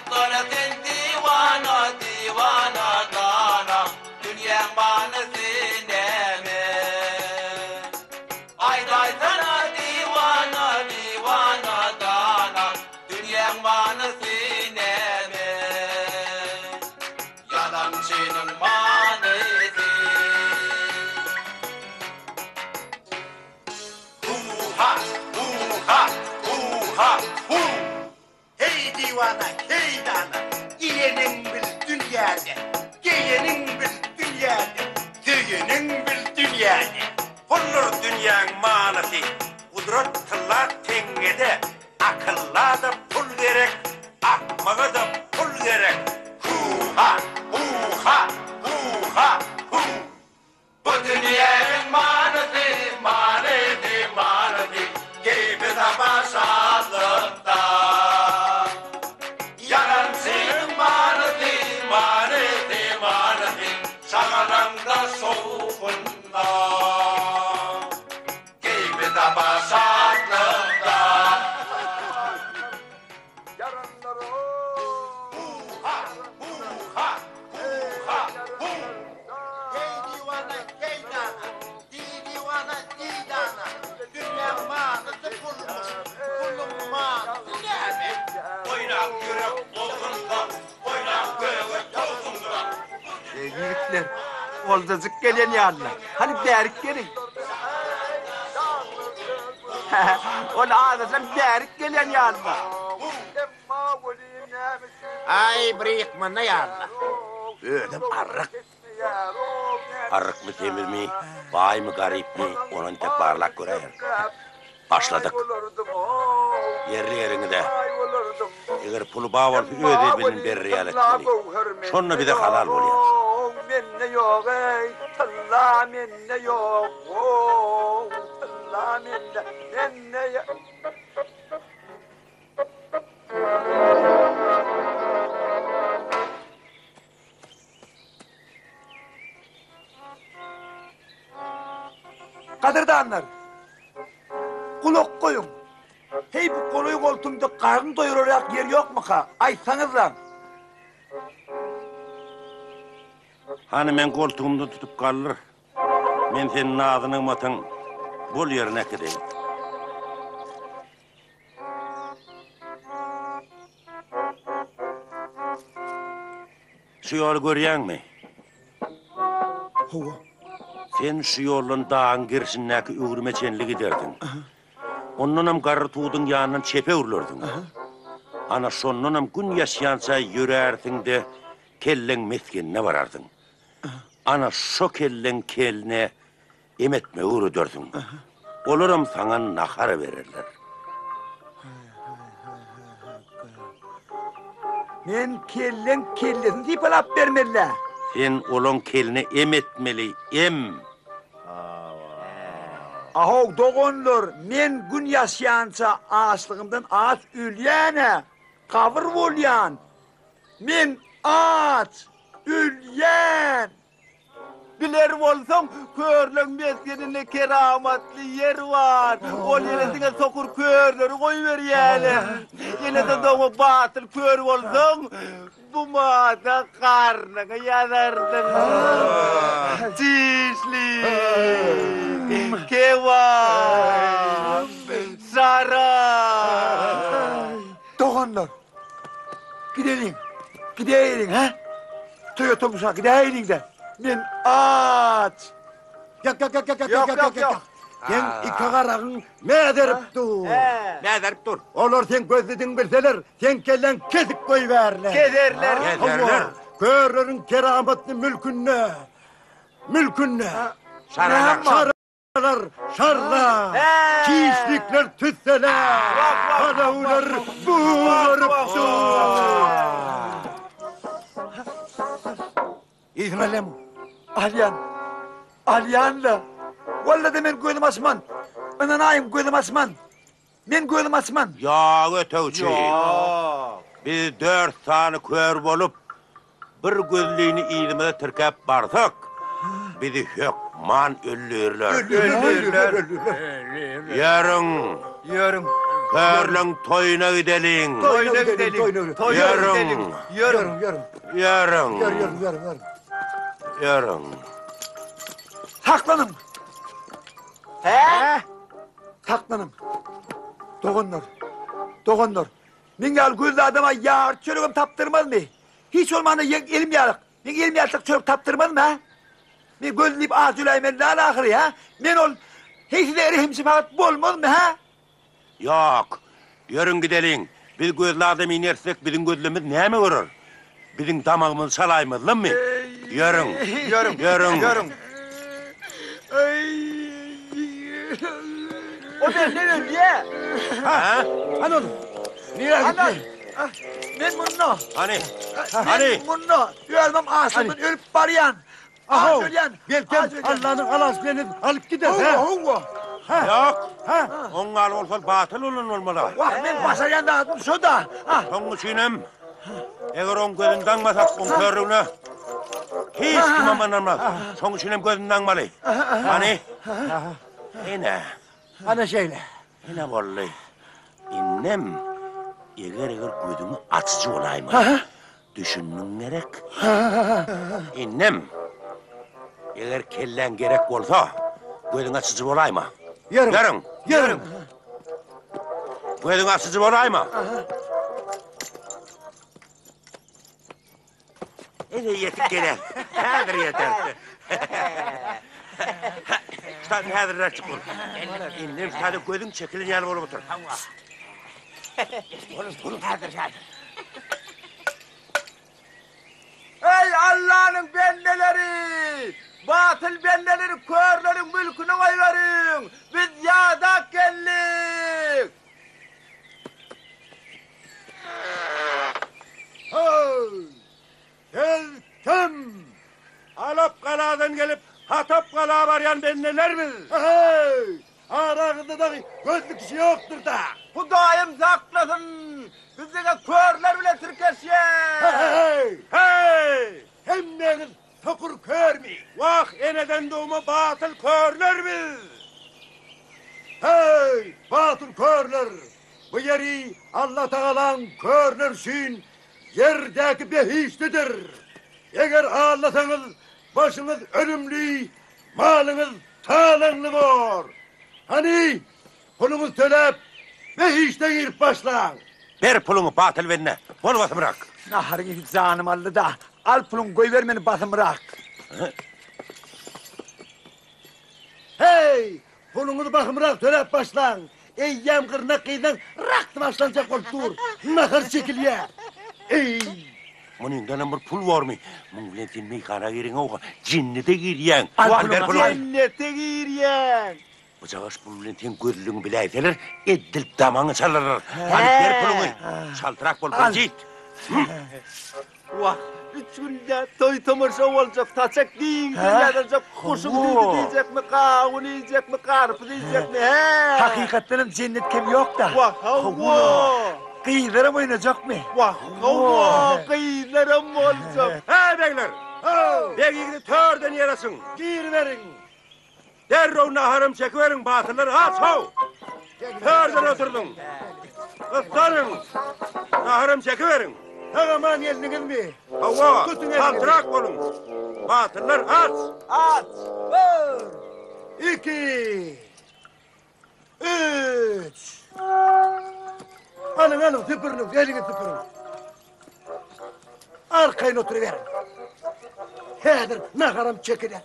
[SPEAKER 14] Senin bil dünyanı, bulur dünyanın manası. Kudretler tengede, akılla da pul gerek, akmağa da pul gerek. Hu-ha, hu-ha, hu-ha, hu. Bu dünyanın manası, manası, manası. Gibi tamaşalıkta. Yaransın manası, manası, manası. Sağalanda soğukunda. Gibi tamaşalıkta.
[SPEAKER 5] Yiğitler, oldacık gelen yanına. Hani derik gelin. Onu ağzından derik gelen yanına.
[SPEAKER 14] Ay bırakma ne yanına. Ödüm arık. Arık mı temir mi, bay mı garip mi, onun tek parlak göreyim. Başladık. Yerli yerini de. Eğer pulu bağ var, öde bilin bir realitini. Sonra bir de halal oluyor.
[SPEAKER 5] Minne yok ey, talla minne yok. Talla minne yok. Kadırdanlar, kulak koyun. Hey bu koluyu koltuğumda karnı doyuracak yer yok mu ka? Aytsanız lan.
[SPEAKER 14] Hani ben koltuğumda tutup kalır. Ben senin ağzını matın bol yerine gideyim. Şu yolu görüyen mi? Sen şu yolun dağın girişindeki üğürmeçenliği derdin. Onunla karı tuğdun yanından çepe urlardın. Ana sonunla gün yaşayansa yürerdin de kellen meskenine varardın. Ana şu kellen keline emetme uğrudurdun. Olurum sana nahar verirler.
[SPEAKER 5] Men kellen deyip alap vermeliler.
[SPEAKER 14] Sen olon keline emetmeli, em.
[SPEAKER 5] Aho doğunlar, men gün yaşayansa ağaçlığımdan ağaç ülyene, kavur volyan. Men ağaç, ülyen.
[SPEAKER 9] Biler olsam körlüğün meskeninde keramatlı yer var. O yeresine sokur körleri koyuver yani. Yine de doğu batıl kör olsam bu mağda karnına yanardın. Çişli, kevam, saray.
[SPEAKER 5] Doğunlar, gidelim ha? Toy otobüse gidelim de. Men ağaç. Yak. Sen iki karağın ne derip dur?
[SPEAKER 14] Ne derip dur?
[SPEAKER 5] Olur sen gözledin bilseler, sen kellen kesik koyuverler.
[SPEAKER 14] Kederler.
[SPEAKER 5] Körlerin kerametli mülkünne. Şarlar. Çiğişlikler tütseler. Kalavlar buğurup dur. İzmir'le mi? Alyan'la. Vallahi de men gözüm asman. Ananayım gözüm asman. Men gözüm asman.
[SPEAKER 14] Ya ötevçi. Biz 4 tane kör bolup bir gözlüğünü iğnime tırkap barsak bizi hökman öldürürler. Yarın körlüğün toyuna gidelim. Yarın.
[SPEAKER 5] Saklanın. He? Saklanın. Doğunlar. Men gel gözlü adama yağır çölüğüm taptırmaz mı? Hiç olmanda elim yarık. Men elim yarık çölük taptırmaz mı ha? Men gözlüyüp ağız ülaymen lan ahırı ha? Men ol hiç de erihimsi fakat bolmaz mı ha?
[SPEAKER 14] Yok. Yarın gidelim. Biz gözlü adamı inersek bizim gözlüğümüz ne mi vurur? Bizim damağımız salaymaz lan mı? Yarın.
[SPEAKER 5] O benden ölüye.
[SPEAKER 3] Hani oğlum?
[SPEAKER 5] Niye gitti? Ben bunu.
[SPEAKER 14] Hani?
[SPEAKER 5] Ben bunu. Görmem ağzımdan ölüp barayan.
[SPEAKER 3] Aho.
[SPEAKER 5] Söyleyen.
[SPEAKER 3] Belki Allah'ın alasını alıp gider.
[SPEAKER 5] Hova.
[SPEAKER 14] Yok. Onlar olsa batıl olan olmalı.
[SPEAKER 5] Vah ben basayan da adım şoda.
[SPEAKER 14] Son içinem. Eğer on gözünden masak on körüğüne. Hiç kim amanamaz. Son içinem gözünden malı. Hani? Yine.
[SPEAKER 5] Ana şeyle.
[SPEAKER 14] Yine vallahi. İnnem. Eğer gözümü açıcı olayım. Düşünün gerek. İnnem. Eğer kellen gerek olsa gözün açıcı olayım. Yarın. Gözün açıcı olayım. Ele yetip gelir. Hazır yeter. Stadın hazırlar çıkın. İndim stadın gözün çekilin yanı olup otur. Oğlum. Hazır.
[SPEAKER 5] Ey Allah'ın bendeleri! Batıl bendeleri körlerin mülkünü koyverin! Biz yadak geldik!
[SPEAKER 3] Geldim.
[SPEAKER 14] Alap kaladan gelip Hatap kalağa varyan ben neler mi?
[SPEAKER 3] Arağında da gözlük kişi yoktur da.
[SPEAKER 5] Bu daim saklasın! Bize de körler bile Türkeşye!
[SPEAKER 3] Hemmeniz sokur kör mü?
[SPEAKER 14] Vah eneden doğma batıl körler mi?
[SPEAKER 3] Batıl körler. Bu yeri Allah Teala'nın körler için yerdeki behiştidir. Eğer ağlasanız başınız ölümlü, malınız talanlı var. Hani pulunuz tölep behişte girip başlan.
[SPEAKER 14] Ver pulunu batıl verine. Bunu bası bırak.
[SPEAKER 5] Naharın hiç canım aldı da. Al pulun koy vermeni basın bırak.
[SPEAKER 3] Pulunuzu bakımırak tölep başlan. Eyyem kırnak kıydan raktı başlanacak ol dur. Nahır çekil ya.
[SPEAKER 14] Bunun dönem bir pul var mı? Muvletin meykana girin oğa. Cinnete giriyen.
[SPEAKER 5] Cennete giriyen.
[SPEAKER 14] Bıcağış muvletin gözlüğünü bile eteler. Edilip damanı çalarlar. Hadi ver pulunu. Çaltırak bol bıcık.
[SPEAKER 5] Vah. 3 günde toy tomursa olacak. Taçak deyin. Yadıracak. Kuşum düğdü diyecek mi? Kavun yiyecek mi? Karpuz yiyecek mi? Hakikaten cennet kim yok da. Vah. Kıyılarım oynayacak mı? Vah. Kıyılarım olacak.
[SPEAKER 14] He beyler. Beygini törden yarasın.
[SPEAKER 3] Gir verin.
[SPEAKER 14] Derrow naharım çekiverin batılları aç hav. Törden oturdun. Kıslanın. Naharım çekiverin.
[SPEAKER 3] Tamam geldiniz mi?
[SPEAKER 14] Hava. Kaltırak olun. Batıllar aç.
[SPEAKER 5] Aç.
[SPEAKER 3] 2 3 Alın tüpürünü, elini tüpürün. Arkayın oturuverin. Hedir, nakarım çekilir.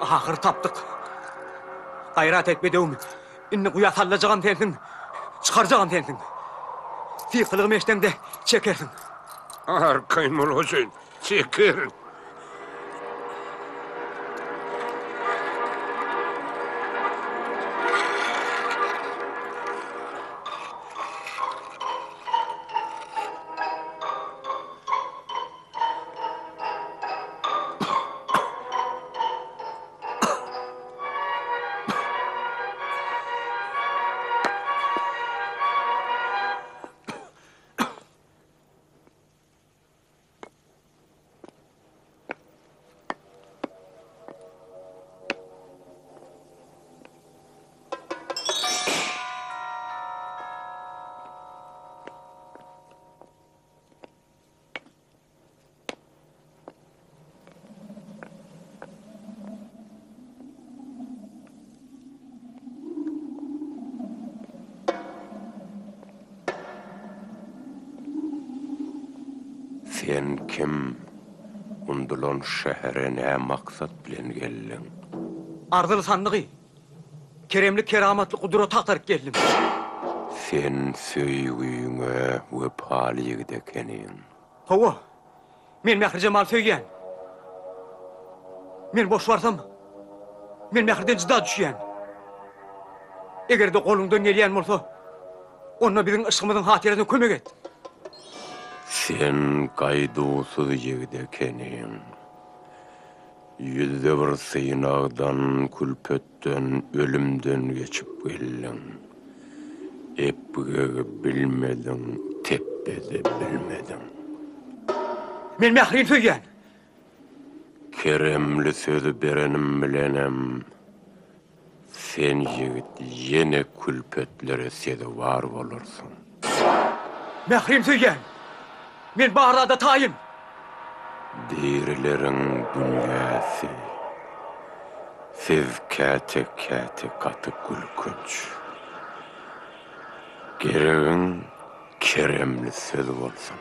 [SPEAKER 4] Ahır taptık. Gayrat etmediğim, inni kuya sallacağım sensin, çıkaracağım sensin. Fiqılığım eşten de çekersin.
[SPEAKER 3] Arkayın ol Hüseyin. Çekerim.
[SPEAKER 1] Sen kim? Undulon şehre ne maksat bilen gelin?
[SPEAKER 4] Ardılı sandığı. Keremli keramatlı kudret aktarıp geldim.
[SPEAKER 1] Sen söýgüňe we palygy ekenin.
[SPEAKER 4] Hova, men Mehri Cemal söygen. Men boş varsam, men Mehri'den cıda düşýän. Eger de golundan gelýän bolsa, onna biziň ışgymyzyň hatyresine kömek et.
[SPEAKER 1] Sen gaýdusuz ýigit ekenin. Yüzde bir sığınağdan, külpötten, ölümden geçip gelin. Epge bilmedin, teppede bilmedin.
[SPEAKER 4] Men Mehri'ni söygen.
[SPEAKER 1] Keremli sözü berenim bilenem. Sen ýigit yine külpötlere sede var bolursun.
[SPEAKER 4] Mehri'ni söygen. Men bahrada taýyn.
[SPEAKER 1] Dirilerin dünyası. Siz kate katı gülkünç. Gereğin keremli söz olsun.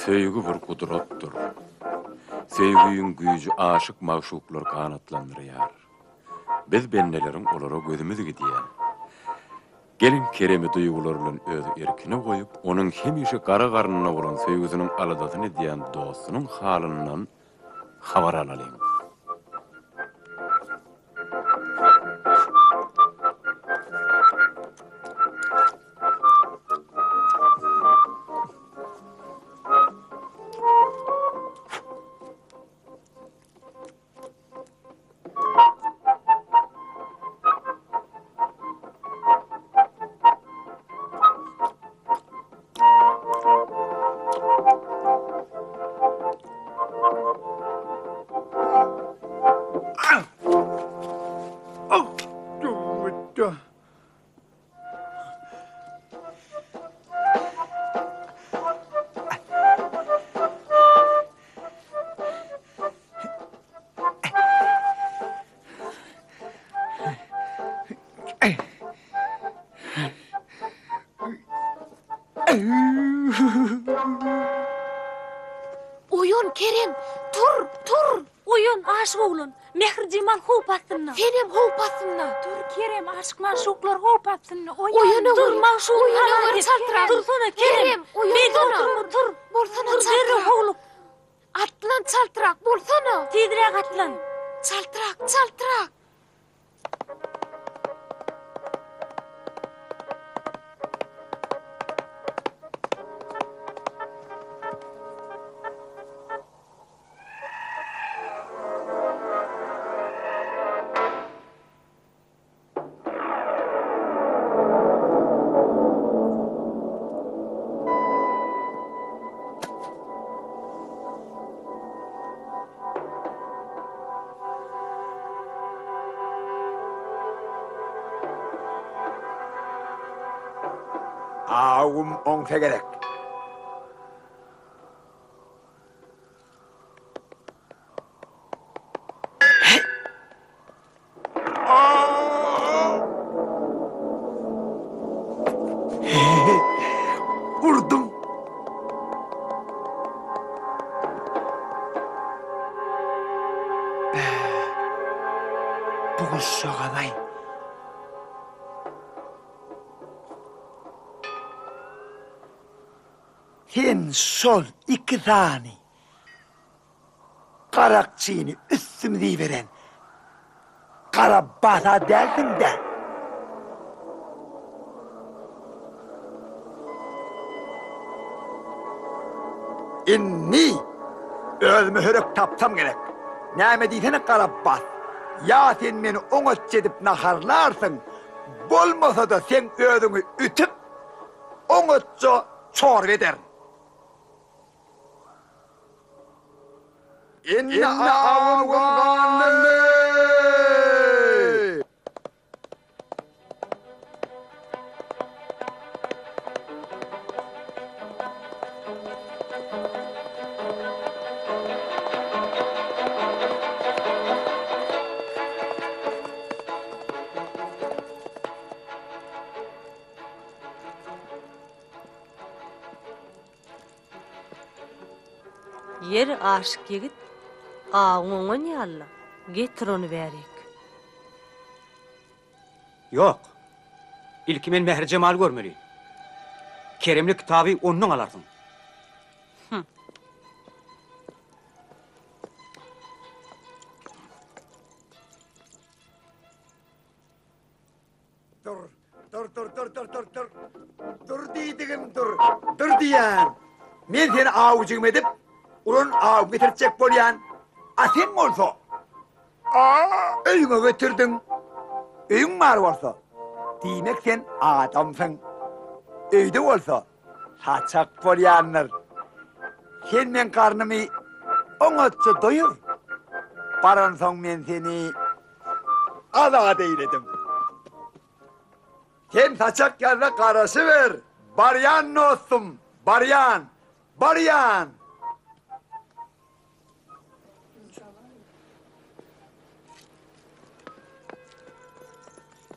[SPEAKER 1] Söýgü bir kudratdyr. Söýgüýüň güýji aşyk magşuklar kanatlandyrýar. Biz benneleriň olara gözümüz gidýär. Gelin keremi duýgular bilen özü erkine goýup, onuň hemişe gara garnyna bolan söýgüsiniň aladasyny diýen dostunyň halyndan habar alalyň.
[SPEAKER 7] Uyun Kerem, tur.
[SPEAKER 11] Uyun aşık oğlun. Mehri Cemal hop atsınna.
[SPEAKER 7] Senem hop atsınna.
[SPEAKER 12] Dur Kerem, aşk maşuklar hop atsın.
[SPEAKER 7] Uyunu
[SPEAKER 11] dur maşuk.
[SPEAKER 7] Uyunu çaltıran.
[SPEAKER 11] Dursana Kerem.
[SPEAKER 7] Uyunu
[SPEAKER 11] dur.
[SPEAKER 7] Bolsana
[SPEAKER 11] Dur
[SPEAKER 7] çaltırak.
[SPEAKER 11] derre oğlum.
[SPEAKER 7] Atlan çaltırak, bolsana.
[SPEAKER 11] Tidirek atlan.
[SPEAKER 7] Çaltırak.
[SPEAKER 5] ağım onsa gerek. Vurdum. Bu kuşa kalay. Sen sol iki tane karakçığını üstümüze veren kara bata derdin de. İnni özümü hörük tapsam gerek. Näme diýsene kara bat. Ya sen meni oňat edip naharlarsın. Bolmasa da sen özüňi ütüp oňatça çor eder. İnne avganlı.
[SPEAKER 11] Yer aşık yigit, ağıňa ýalla, getir onu berek.
[SPEAKER 4] Yok. İlki men Meher Cemal görmeli. Keremli kitabı ondan alardın.
[SPEAKER 5] Dur. Dur diýdigim dur. Dur diýän. Men seni avucum edip, urun avup getircek bolýan. A sen bolsa? Öýüňe getirdiň. Öýüň bar bolsa? Diýmek sen adamsyň. Öýde bolsa, saçak bolýanlar. Sen men karnymy oňatça doýur. Baran soň men seni azat eýledim. Sen saçak yerine karası ver. Baryan dostum, baryan, baryan.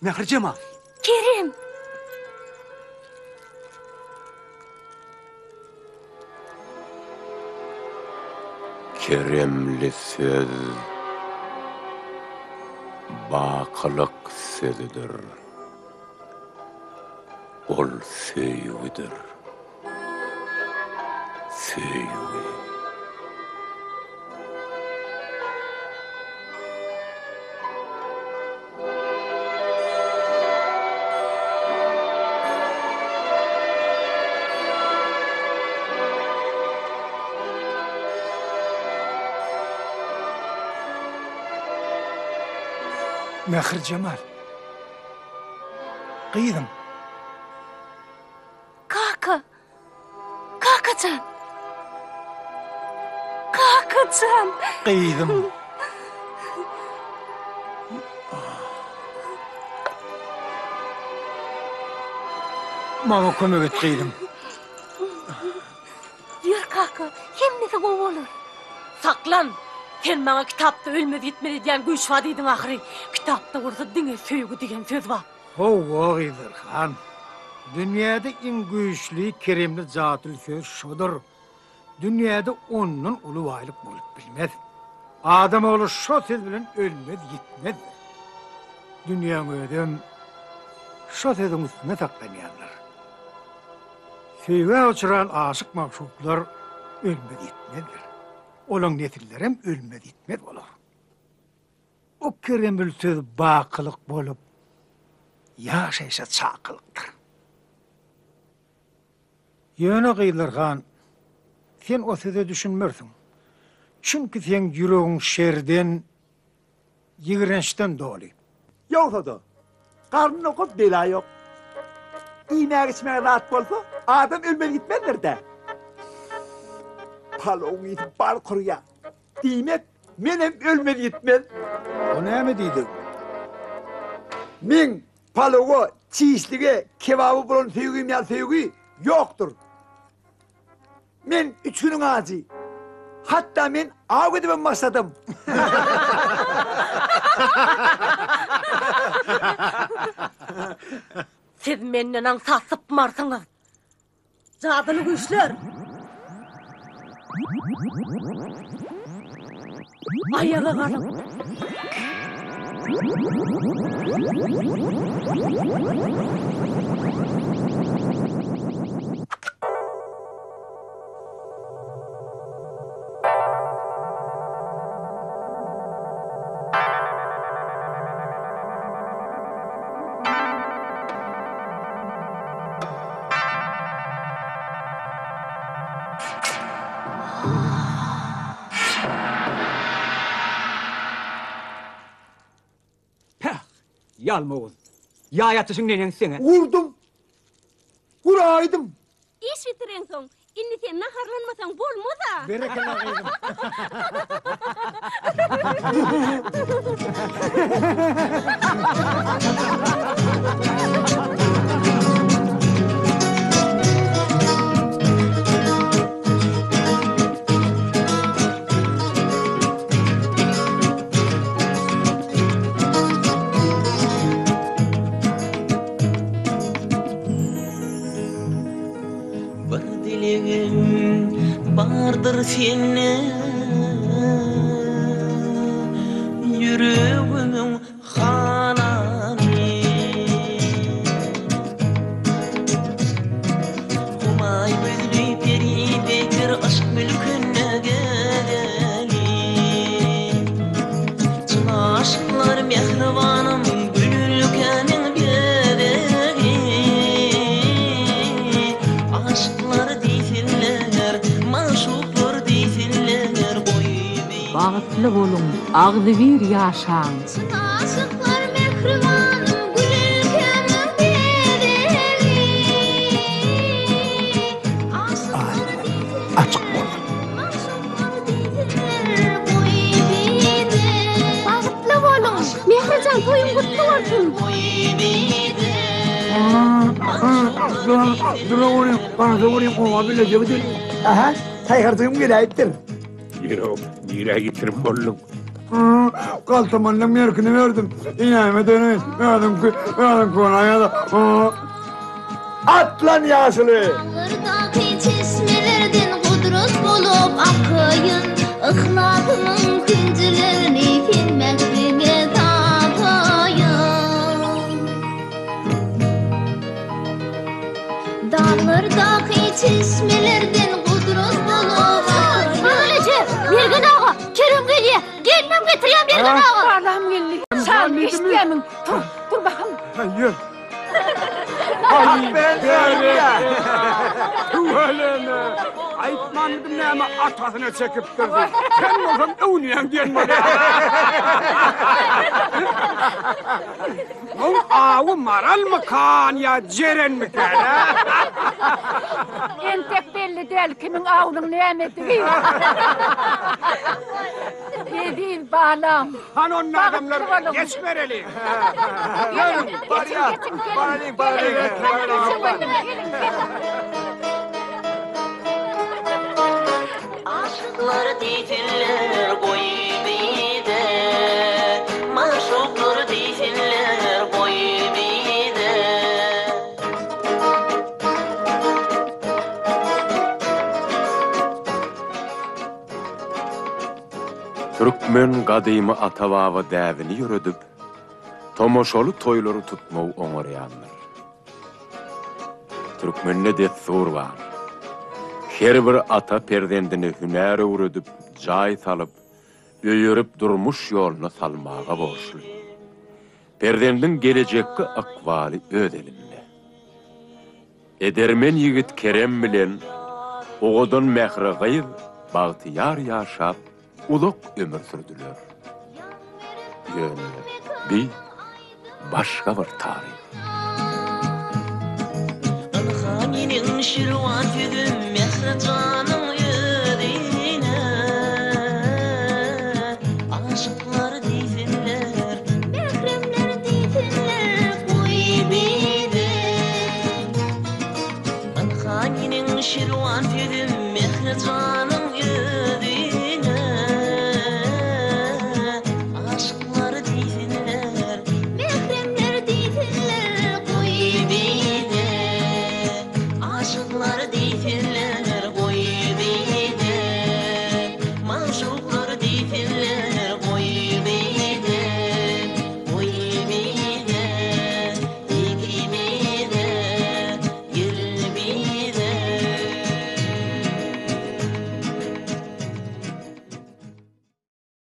[SPEAKER 4] Meher Cemal.
[SPEAKER 7] Kerim.
[SPEAKER 1] Keremli söz bakılık sözüdür. Ol söýügidir. Söýügi.
[SPEAKER 3] Meher Cemal. Kıydım.
[SPEAKER 7] Kakacan. Kakacan.
[SPEAKER 3] Kıydım. Bana kömek et kıydım.
[SPEAKER 7] Yür kaka, hemmesi gov olur.
[SPEAKER 11] Saklan! Sen bana kitapta ölmedi gitmedi diyen güç vadiydin ahiri. Kitapta orada dine söýgü diyen söz var.
[SPEAKER 3] Hova Gıydırhan. Dünyada en güçlü Keremli zatıl söz şudur. Dünyada onun ulu vaylık bolup bilmez. Adam oğlu şu söz bilen ölmez gitmez. Dünyanın ödüm şu sözün üstüne taklamayanlar. Söýge uçuran aşık mahşuklar ölmez gitmezler. Olan nesillerem ölmez gitmez olur. O Keremli söz bakılık bolup yaşaysa çakılıktır. Yöne Gıydırhan, sen o söze düşünmürsün. Çünkü sen yüreğin şerden, yigrençten dolu.
[SPEAKER 5] Yoksa da, karnın okut bela yok. İğmek içmeye rahat bolsa, adam ölmeli gitmezler de. Palon itip bal kuruya. Demek, menem ölmeli gitmez.
[SPEAKER 3] O ne mi deydin?
[SPEAKER 5] Men palogu çiğislige kebabı bulan sevgim ya sevgi yoktur. Men 3 günün ağzı. Hatta men ağ ödemem başladım.
[SPEAKER 11] Siz menden ansasıp marsınız. Zadılı güçler. Ayağa kalın.
[SPEAKER 4] Yalma oğul. Ya yatısın nenen sene.
[SPEAKER 5] Vurdum. Vuraydım.
[SPEAKER 7] İş bitiren son. İnni sen naharlanmasan bolmaz ha.
[SPEAKER 3] Berekela kıydım.
[SPEAKER 6] Vardır senin yüreğimin hanani Humay büzlü peri bekir aşk mülküne geleli Çına aşklar mehribanım gülülkenin bebeği Aşklar değiller maşuklar değiller
[SPEAKER 8] Bağıtlı bolun, ağzı bir yaşan.
[SPEAKER 13] Aşıklar mehribanım gül ülkemin bebeği
[SPEAKER 5] Açık bol.
[SPEAKER 7] Bağıtlı bolun. Mehrican toyun kutlu olsun.
[SPEAKER 5] Dur oğlum, bana da vurayım, o bile cebedin. Aha, saygardığım gerektir.
[SPEAKER 3] Yok, yere getirip bolluk.
[SPEAKER 5] Kaltamanla miyarkını verdim. İnayime döneyiz. Verdim konaya da. At lan Yasılı.
[SPEAKER 13] Dağlardaki çeşmelerden kudret bulup akıyın Ihlatımın küncülerini filmekliğe tapayın Dağlardaki çeşmelerden kudret bulup akıyın
[SPEAKER 7] Böylece Mergen ağa, Kerem geliyor. Gelmem getireyim Mergen ağa.
[SPEAKER 2] Allah'ım geldi. Sen isteyemin. Dur bakalım.
[SPEAKER 5] Hayır.
[SPEAKER 3] Ay böyle. Tuvalene. Ayıpmandım ne ama atasına çekip durdu. Sen olsam övünüyen diyen bana. Bu ağı maral mı kan ya ceren mi kan ha?
[SPEAKER 2] En tek belli değil kimin ağının nimeti. Ne diyeyim bağlam.
[SPEAKER 3] Han onun adamlar geç vereli.
[SPEAKER 2] Gelin,
[SPEAKER 5] Bağırıyor. Bağırıyor.
[SPEAKER 6] Aşıklar değiller boy bide Maşuklar değiller boy bide
[SPEAKER 1] Türkmen gadymı atavava dävini yürüdüp, tomoşalı toyları tutmağı oňarýanlar. Türkmenne destur var. Her bir ata perdendini hünäre urudup, jay salıp, öýürüp durmuş ýoluna salmaga borçlu. Perdendin gelejekki akwaly öz elimde. Edermen yigit Kerem bilen, oğudun mehri gyz, bagtyar ýaşap, uluk ömür sürdüler. Ýöne bir başga bir tarih.
[SPEAKER 6] Anhaninin şirvan tüdüm mehrecanın yüdine Aşıklar değiller
[SPEAKER 13] Mehremler değiller boy bide
[SPEAKER 6] haninin şirvan tüdüm mehri canın yüdüne